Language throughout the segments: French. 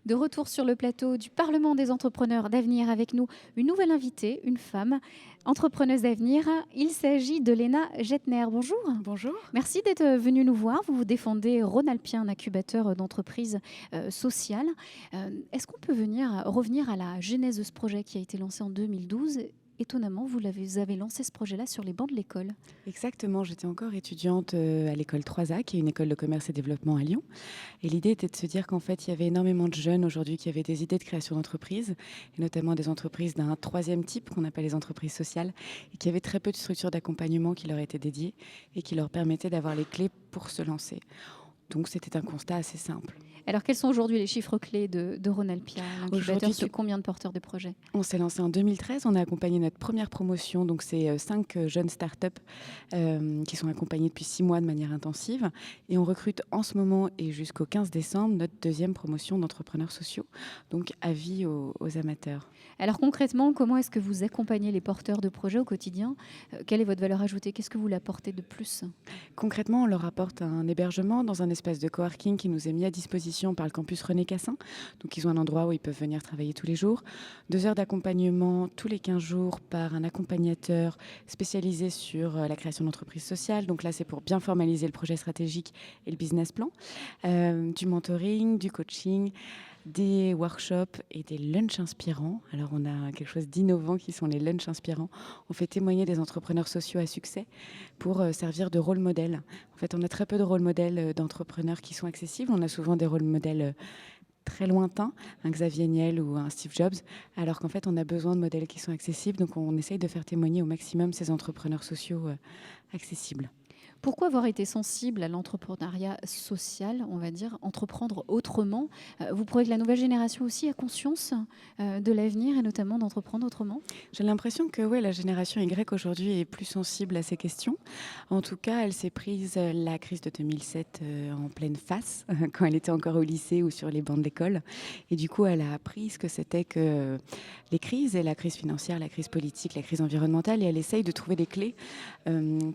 De retour sur le plateau du Parlement des entrepreneurs d'avenir avec nous, une nouvelle invitée, une femme, entrepreneuse d'avenir. Il s'agit de Léna Jetner. Bonjour. Bonjour. Merci d'être venue nous voir. Vous défendez Rhône-Alpien, un incubateur d'entreprises sociales. Est-ce qu'on peut revenir à la genèse de ce projet qui a été lancé en 2012 ? Étonnamment, vous avez lancé ce projet-là sur les bancs de l'école. Exactement, j'étais encore étudiante à l'école 3A, qui est une école de commerce et développement à Lyon. Et l'idée était de se dire qu'en fait, il y avait énormément de jeunes aujourd'hui qui avaient des idées de création d'entreprises, et notamment des entreprises d'un troisième type qu'on appelle les entreprises sociales, et qui avaient très peu de structures d'accompagnement qui leur étaient dédiées et qui leur permettaient d'avoir les clés pour se lancer. Donc c'était un constat assez simple. Alors, quels sont aujourd'hui les chiffres clés de Rhône-Alpien, l'incubateur Aujourd'hui, sur combien de porteurs de projets? on s'est lancé en 2013, on a accompagné notre première promotion, donc c'est 5 jeunes startups qui sont accompagnés depuis 6 mois de manière intensive. Et on recrute en ce moment et jusqu'au 15 décembre notre deuxième promotion d'entrepreneurs sociaux, donc avis aux amateurs. Alors concrètement, comment est-ce que vous accompagnez les porteurs de projets au quotidien? Quelle est votre valeur ajoutée? Qu'est-ce que vous leur apportez de plus? Concrètement, on leur apporte un hébergement dans un espace de coworking qui nous est mis à disposition par le campus René Cassin. Donc ils ont un endroit où ils peuvent venir travailler tous les jours. 2 heures d'accompagnement tous les 15 jours par un accompagnateur spécialisé sur la création d'entreprises sociales. Donc là, c'est pour bien formaliser le projet stratégique et le business plan. Du mentoring, du coaching, des workshops et des lunchs inspirants. Alors on a quelque chose d'innovant qui sont les lunchs inspirants. On fait témoigner des entrepreneurs sociaux à succès pour servir de rôle modèle. En fait, on a très peu de rôle modèles d'entrepreneurs qui sont accessibles. On a souvent des rôles modèles très lointains, un Xavier Niel ou un Steve Jobs, alors qu'en fait, on a besoin de modèles qui sont accessibles. Donc on essaye de faire témoigner au maximum ces entrepreneurs sociaux accessibles. Pourquoi avoir été sensible à l'entrepreneuriat social, on va dire, entreprendre autrement? Vous trouvez que la nouvelle génération aussi a conscience de l'avenir et notamment d'entreprendre autrement? J'ai l'impression que ouais, la génération Y aujourd'hui est plus sensible à ces questions. En tout cas, elle s'est prise la crise de 2007 en pleine face, quand elle était encore au lycée ou sur les bancs de l'école. Et du coup, elle a appris ce que c'était que les crises, et la crise financière, la crise politique, la crise environnementale, et elle essaye de trouver des clés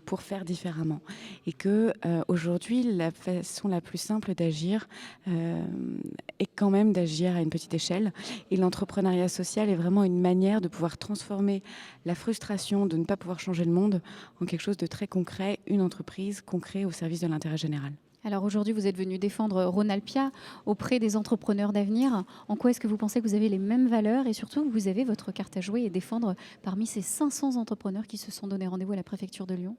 pour faire différemment. Et que aujourd'hui, la façon la plus simple d'agir est quand même d'agir à une petite échelle. Et l'entrepreneuriat social est vraiment une manière de pouvoir transformer la frustration de ne pas pouvoir changer le monde en quelque chose de très concret, une entreprise concrète au service de l'intérêt général. Alors aujourd'hui, vous êtes venu défendre Rhône-Alpia auprès des entrepreneurs d'avenir. En quoi est-ce que vous pensez que vous avez les mêmes valeurs et surtout vous avez votre carte à jouer et défendre parmi ces 500 entrepreneurs qui se sont donné rendez-vous à la préfecture de Lyon?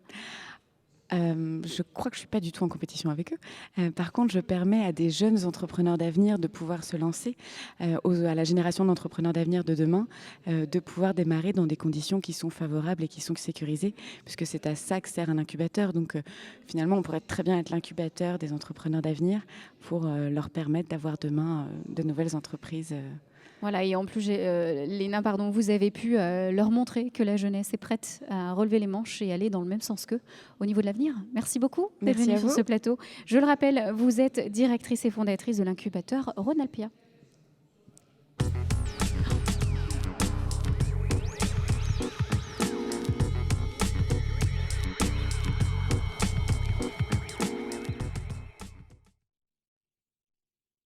Je crois que je ne suis pas du tout en compétition avec eux. Par contre, je permets à des jeunes entrepreneurs d'avenir de pouvoir se lancer, à la génération d'entrepreneurs d'avenir de demain, de pouvoir démarrer dans des conditions qui sont favorables et qui sont sécurisées, puisque c'est à ça que sert un incubateur. Donc finalement, on pourrait très bien être l'incubateur des entrepreneurs d'avenir pour leur permettre d'avoir demain de nouvelles entreprises. Voilà, et en plus, Léna, pardon, vous avez pu leur montrer que la jeunesse est prête à relever les manches et aller dans le même sens qu'eux au niveau de l'avenir. Merci beaucoup d'être Merci venue à sur vous. ce plateau. Je le rappelle, vous êtes directrice et fondatrice de l'incubateur Rhône-Alpia.